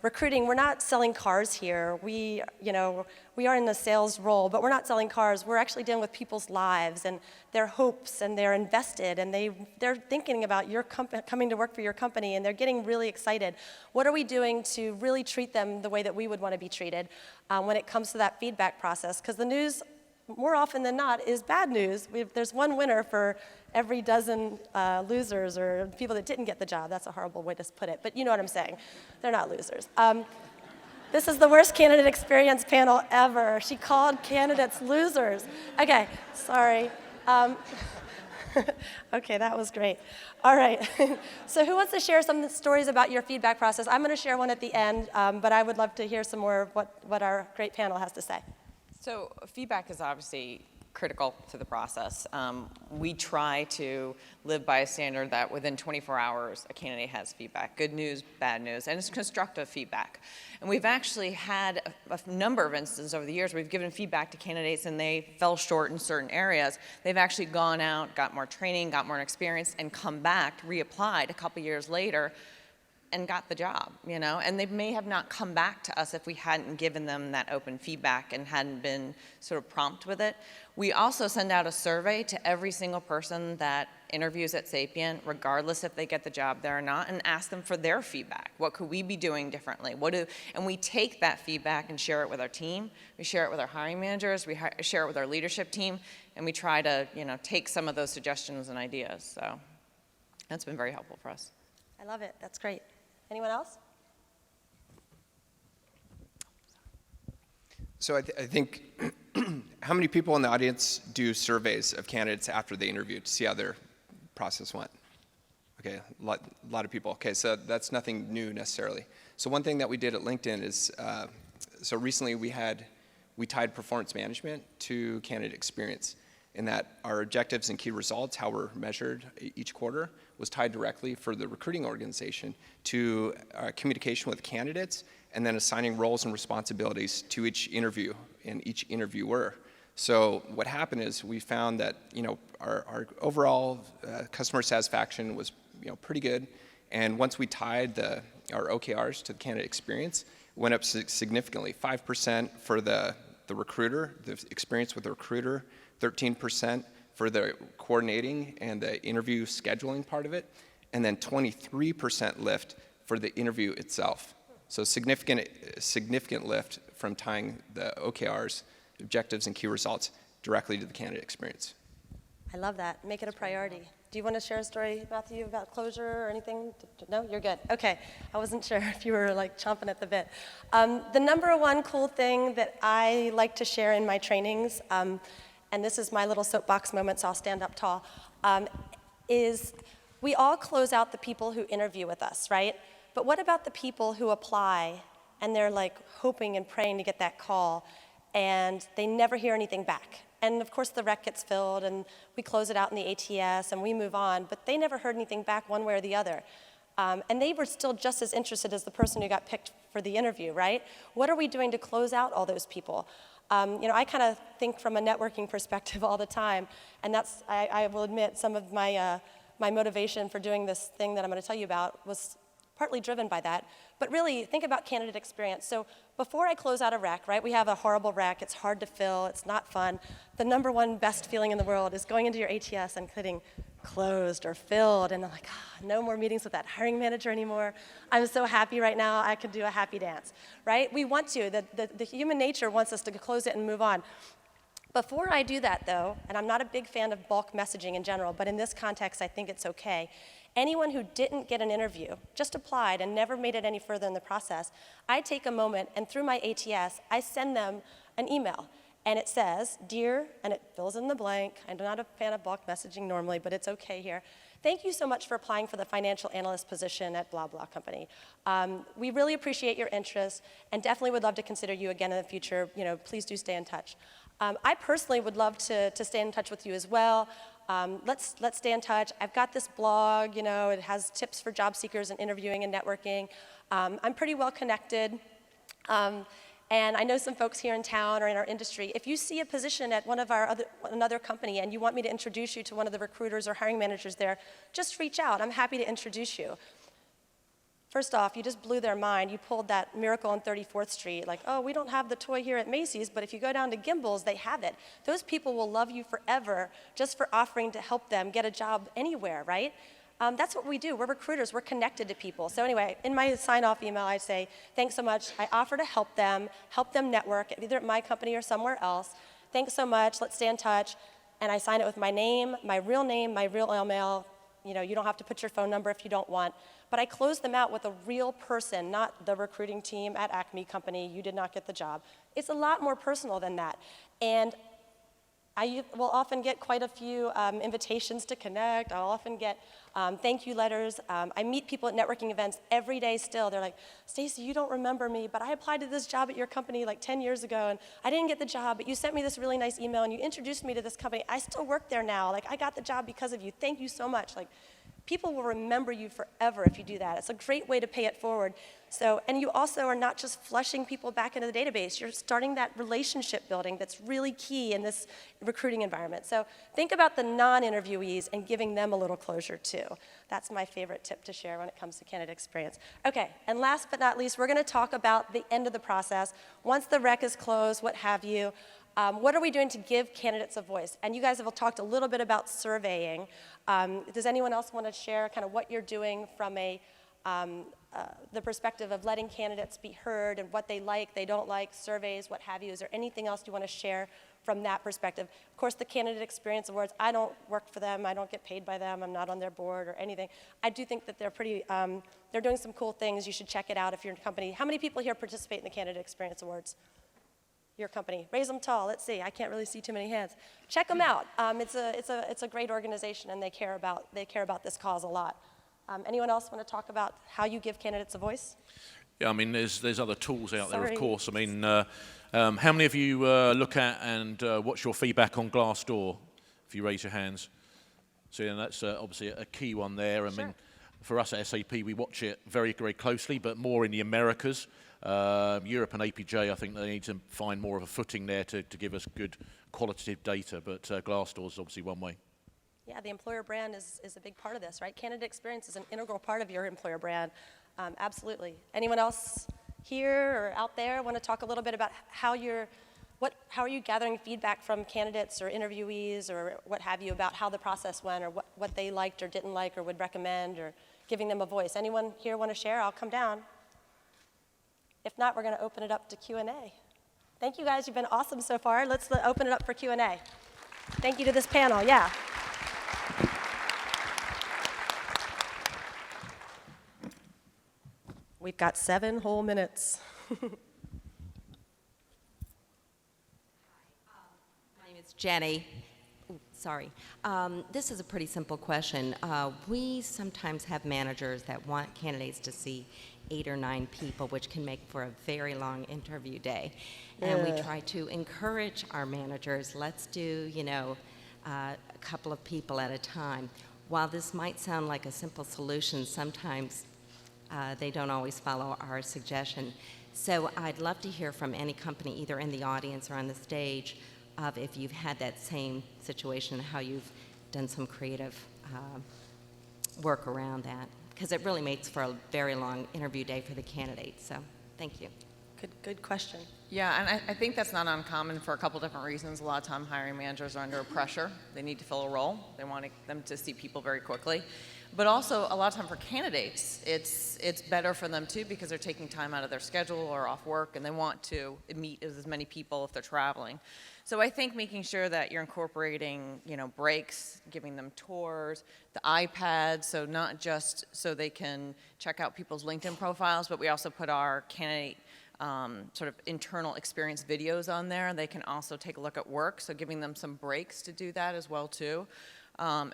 recruiting, we're not selling cars here. We are in a sales role, but we're not selling cars. We're actually dealing with people's lives and their hopes, and they're invested, and they're thinking about your coming to work for your company, and they're getting really excited. What are we doing to really treat them the way that we would want to be treated when it comes to that feedback process? Because the news more often than not is bad news. There's one winner for every dozen losers or people that didn't get the job. That's a horrible way to put it, but you know what I'm saying. They're not losers. This is the worst candidate experience panel ever. She called candidates losers. Okay, sorry. Okay, that was great. All right. So who wants to share some stories about your feedback process? I'm going to share one at the end, but I would love to hear some more of what our great panel has to say. So feedback is obviously critical to the process. We try to live by a standard that within 24 hours a candidate has feedback, good news, bad news, and it's constructive feedback. And we've actually had a number of instances over the years where we've given feedback to candidates and they fell short in certain areas. They've actually gone out, got more training, got more experience, and come back, reapplied a couple years later, and got the job, you know? And they may have not come back to us if we hadn't given them that open feedback and hadn't been sort of prompt with it. We also send out a survey to every single person that interviews at Sapient, regardless if they get the job there or not, and ask them for their feedback. What could we be doing differently? And we take that feedback and share it with our team. We share it with our hiring managers. We share it with our leadership team. And we try to, you know, take some of those suggestions and ideas. So that's been very helpful for us. I love it. That's great. Anyone else? So I think, how many people in the audience do surveys of candidates after they interview to see how their process went? Okay, a lot of people. Okay, so that's nothing new necessarily. So one thing that we did at LinkedIn is, so recently we tied performance management to candidate experience, in that our objectives and key results, how we're measured each quarter, was tied directly for the recruiting organization to communication with candidates, and then assigning roles and responsibilities to each interview and each interviewer. So what happened is we found that, you know, our overall customer satisfaction was, you know, pretty good, and once we tied our OKRs to the candidate experience, it went up significantly. 5% for the recruiter, the experience with the recruiter, 13% for the coordinating and the interview scheduling part of it, and then 23% lift for the interview itself. So significant lift from tying the OKRs, objectives and key results, directly to the candidate experience. I love that. Make it a priority. Do you want to share a story, Matthew, about closure or anything? No, you're good. Okay. I wasn't sure if you were like chomping at the bit. The number one cool thing that I like to share in my trainings, and this is my little soapbox moment, so I'll stand up tall, is we all close out the people who interview with us, right? But what about the people who apply and they're like hoping and praying to get that call and they never hear anything back? And of course the rec gets filled and we close it out in the ATS and we move on, but they never heard anything back one way or the other. And they were still just as interested as the person who got picked for the interview, right? What are we doing to close out all those people? You know, I kind of think from a networking perspective all the time, and that's, I will admit, some of my motivation for doing this thing that I'm going to tell you about was partly driven by that. But really, think about candidate experience. So before I close out a rec, right, we have a horrible rec, it's hard to fill, it's not fun. The number one best feeling in the world is going into your ATS and hitting closed or filled, and I'm like, no more meetings with that hiring manager anymore. I'm so happy right now, I could do a happy dance, right? We want to, the human nature wants us to close it and move on. Before I do that though, and I'm not a big fan of bulk messaging in general, but in this context I think it's okay, anyone who didn't get an interview, just applied and never made it any further in the process, I take a moment and through my ATS, I send them an email. And it says, dear, and it fills in the blank. I'm not a fan of bulk messaging normally, but it's okay here. Thank you so much for applying for the financial analyst position at blah, blah company. We really appreciate your interest and definitely would love to consider you again in the future. You know, please do stay in touch. I personally would love to stay in touch with you as well. Let's stay in touch. I've got this blog, you know, it has tips for job seekers and interviewing and networking. I'm pretty well connected. And I know some folks here in town or in our industry. If you see a position at another company and you want me to introduce you to one of the recruiters or hiring managers there, just reach out. I'm happy to introduce you. First off, you just blew their mind. You pulled that miracle on 34th Street, like, oh, we don't have the toy here at Macy's, but if you go down to Gimbel's, they have it. Those people will love you forever just for offering to help them get a job anywhere, right? That's what we do. We're recruiters. We're connected to people. So anyway, in my sign-off email, I say, thanks so much. I offer to help them network, either at my company or somewhere else. thanks so much, let's stay in touch. And I sign it with my name, my real email. You know, you don't have to put your phone number if you don't want. But I close them out with a real person, not the recruiting team at Acme Company, you did not get the job. It's a lot more personal than that. And I will often get quite a few invitations to connect. I'll often get thank you letters. I meet people at networking events every day still. They're like, Stacy, you don't remember me, but I applied to this job at your company like 10 years ago, and I didn't get the job, but you sent me this really nice email, and you introduced me to this company. I still work there now. Like, I got the job because of you. Thank you so much. Like, people will remember you forever if you do that. It's a great way to pay it forward. So, and you also are not just flushing people back into the database, you're starting that relationship building that's really key in this recruiting environment. So think about the non-interviewees and giving them a little closure too. That's my favorite tip to share when it comes to candidate experience. Okay, and last but not least, we're gonna talk about the end of the process. Once the rec is closed, what have you, what are we doing to give candidates a voice? And you guys have talked a little bit about surveying. Does anyone else want to share kind of what you're doing from a, the perspective of letting candidates be heard and what they like, they don't like, surveys, what have you? Is there anything else you want to share from that perspective? Of course, the Candidate Experience Awards, I don't work for them, I don't get paid by them, I'm not on their board or anything. I do think that they're pretty, they're doing some cool things. You should check it out if you're in a company. How many people here participate in the Candidate Experience Awards? Your company. Raise them tall. Let's see. I can't really see too many hands. Check them out. It's a great organization, and they care about this cause a lot. Anyone else want to talk about how you give candidates a voice? Yeah, I mean, there's other tools out there, Sorry. of course. I mean, how many of you look at and watch your feedback on Glassdoor? If you raise your hands. So yeah, that's obviously a key one there. I mean, for us at SAP, we watch it very, very closely, but more in the Americas. Europe and APJ, I think they need to find more of a footing there to give us good qualitative data, but Glassdoor is obviously one way. Yeah, the employer brand is a big part of this, right? Candidate experience is an integral part of your employer brand. Absolutely. Anyone else here or out there want to talk a little bit about how are you gathering feedback from candidates or interviewees or what have you about how the process went or what they liked or didn't like or would recommend or giving them a voice? Anyone here want to share? I'll come down. If not, we're going to open it up to Q&A. Thank you guys, you've been awesome so far. Let's open it up for Q&A. Thank you to this panel, yeah. We've got 7 whole minutes. My name is Jenny. Ooh, sorry. This is a pretty simple question. We sometimes have managers that want candidates to see 8 or 9 people, which can make for a very long interview day. And we try to encourage our managers, let's do, you know, a couple of people at a time. While this might sound like a simple solution, sometimes they don't always follow our suggestion. So I'd love to hear from any company, either in the audience or on the stage, of if you've had that same situation, how you've done some creative work around that. Because it really makes for a very long interview day for the candidates. So thank you. Good question. Yeah, and I think that's not uncommon for a couple different reasons. A lot of time hiring managers are under pressure. They need to fill a role. They want them to see people very quickly. But also, a lot of time for candidates, it's better for them too because they're taking time out of their schedule or off work and they want to meet as many people if they're traveling. So I think making sure that you're incorporating, you know, breaks, giving them tours, the iPads, so not just so they can check out people's LinkedIn profiles, but we also put our candidate sort of internal experience videos on there. They can also take a look at work, so giving them some breaks to do that as well too.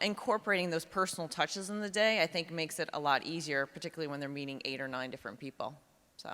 Incorporating those personal touches in the day, I think makes it a lot easier, particularly when they're meeting 8 or 9 different people. So.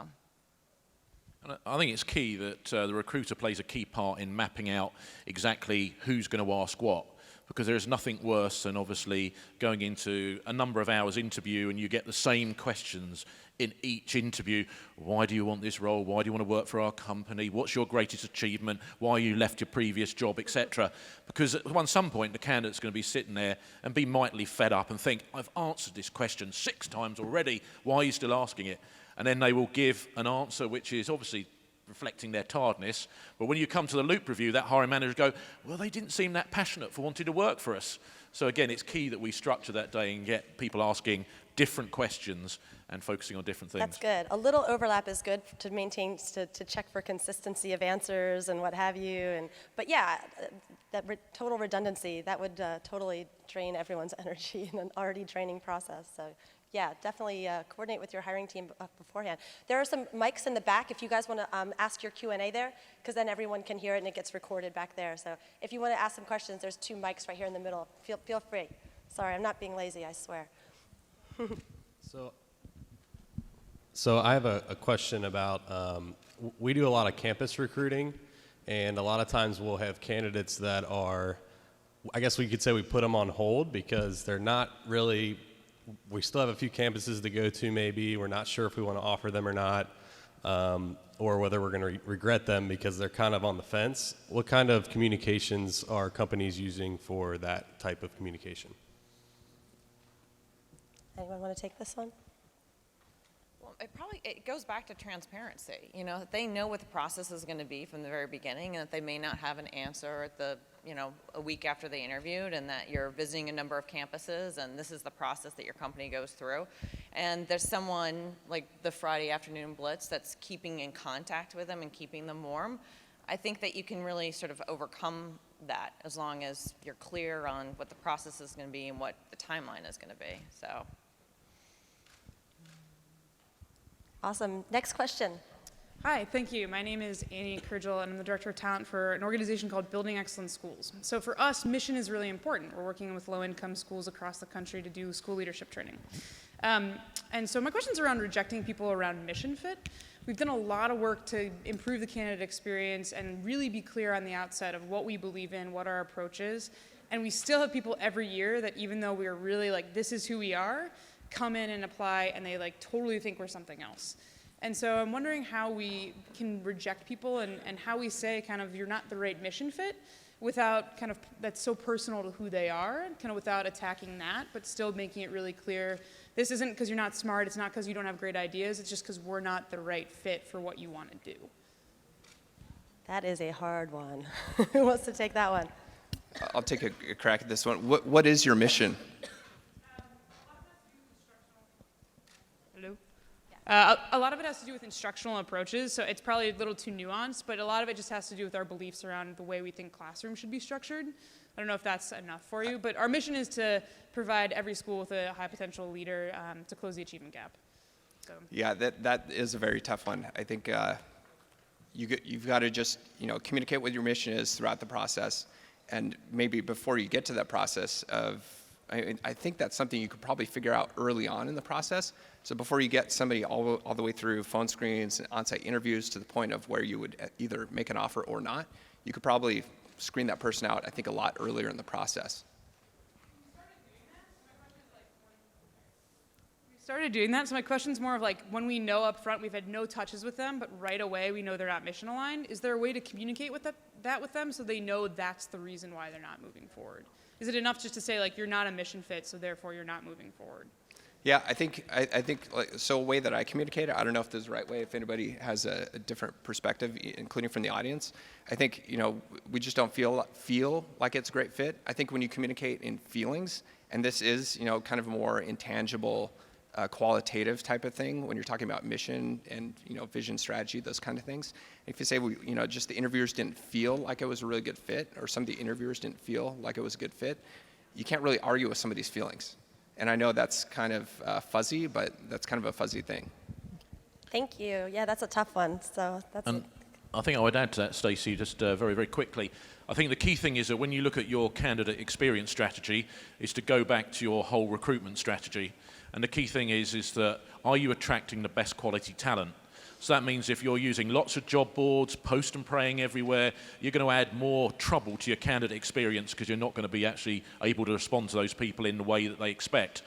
And I think it's key that the recruiter plays a key part in mapping out exactly who's going to ask what, because there is nothing worse than obviously going into a number of hours interview and you get the same questions in each interview. Why do you want this role? Why do you want to work for our company? What's your greatest achievement? Why you left your previous job, etc. Because at some point the candidate's going to be sitting there and be mightily fed up and think, I've answered this question 6 times already, why are you still asking it? And then they will give an answer which is obviously reflecting their tiredness. But when you come to the loop review, that hiring manager go, well, they didn't seem that passionate for wanting to work for us. So again, it's key that we structure that day and get people asking different questions and focusing on different things. That's good. A little overlap is good to maintain, to check for consistency of answers and what have you. But yeah, that total redundancy, that would totally drain everyone's energy in an already draining process. So yeah, definitely coordinate with your hiring team beforehand. There are some mics in the back if you guys want to ask your Q&A there, because then everyone can hear it and it gets recorded back there. So if you want to ask some questions, there's 2 mics right here in the middle. Feel free. Sorry, I'm not being lazy, I swear. So I have a question about, we do a lot of campus recruiting, and a lot of times we'll have candidates that are, I guess we could say we put them on hold because they're not really, we still have a few campuses to go to maybe, we're not sure if we want to offer them or not, or whether we're going to regret them because they're kind of on the fence. What kind of communications are companies using for that type of communication? Anyone want to take this one? Well, it goes back to transparency. You know, they know what the process is going to be from the very beginning, and that they may not have an answer at the, a week after they interviewed, and that you're visiting a number of campuses, and this is the process that your company goes through. And there's someone like the Friday afternoon blitz that's keeping in contact with them and keeping them warm. I think that you can really sort of overcome that as long as you're clear on what the process is going to be and what the timeline is going to be. So. Awesome. Next question. Hi, thank you. My name is Annie Kurgel, and I'm the Director of Talent for an organization called Building Excellent Schools. So for us, mission is really important. We're working with low-income schools across the country to do school leadership training. And so my question's around rejecting people around mission fit. We've done a lot of work to improve the candidate experience and really be clear on the outset of what we believe in, what our approach is. And we still have people every year that, even though we're really like, this is who we are, come in and apply, and they like totally think we're something else. And so I'm wondering how we can reject people and how we say kind of you're not the right mission fit without kind of, that's so personal to who they are, kind of without attacking that, but still making it really clear, this isn't because you're not smart, it's not because you don't have great ideas, it's just because we're not the right fit for what you want to do. That is a hard one. Who wants to take that one? I'll take a crack at this one. What is your mission? A lot of it has to do with instructional approaches, so it's probably a little too nuanced, but a lot of it just has to do with our beliefs around the way we think classrooms should be structured. I don't know if that's enough for you, but our mission is to provide every school with a high potential leader to close the achievement gap. So. Yeah, that is a very tough one. I think you've got to just communicate what your mission is throughout the process, and maybe before you get to that process of, I think that's something you could probably figure out early on in the process. So before you get somebody all the way through phone screens and on-site interviews to the point of where you would either make an offer or not, you could probably screen that person out, I think, a lot earlier in the process. We started doing that, so my question's more of like, when we know up front we've had no touches with them, but right away we know they're not mission aligned, is there a way to communicate with that with them so they know that's the reason why they're not moving forward? Is it enough just to say, like, you're not a mission fit, so therefore you're not moving forward? Yeah, I think so. A way that I communicate it, I don't know if this is the right way. If anybody has a different perspective, including from the audience, I think we just don't feel like it's a great fit. I think when you communicate in feelings, and this is kind of a more intangible, qualitative type of thing when you're talking about mission and vision, strategy, those kind of things. If you say just the interviewers didn't feel like it was a really good fit, or some of the interviewers didn't feel like it was a good fit, you can't really argue with some of these feelings. And I know that's kind of fuzzy, but that's kind of a fuzzy thing. Thank you. Yeah, that's a tough one. So that's. I think I would add to that, Stacey, just very, very quickly. I think the key thing is that when you look at your candidate experience strategy, is to go back to your whole recruitment strategy. And the key thing is that are you attracting the best quality talent? So that means if you're using lots of job boards, post and praying everywhere, you're going to add more trouble to your candidate experience because you're not going to be actually able to respond to those people in the way that they expect.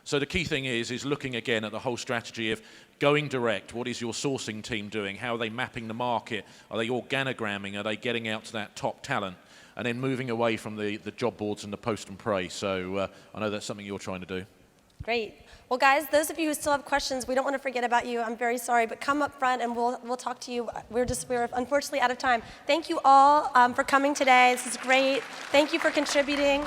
So the key thing is looking again at the whole strategy of going direct. What is your sourcing team doing? How are they mapping the market? Are they organogramming? Are they getting out to that top talent? And then moving away from the job boards and the post and pray. So I know that's something you're trying to do. Great. Well, guys, those of you who still have questions, we don't want to forget about you. I'm very sorry, but come up front and we'll talk to you. We're unfortunately out of time. Thank you all for coming today. This is great. Thank you for contributing.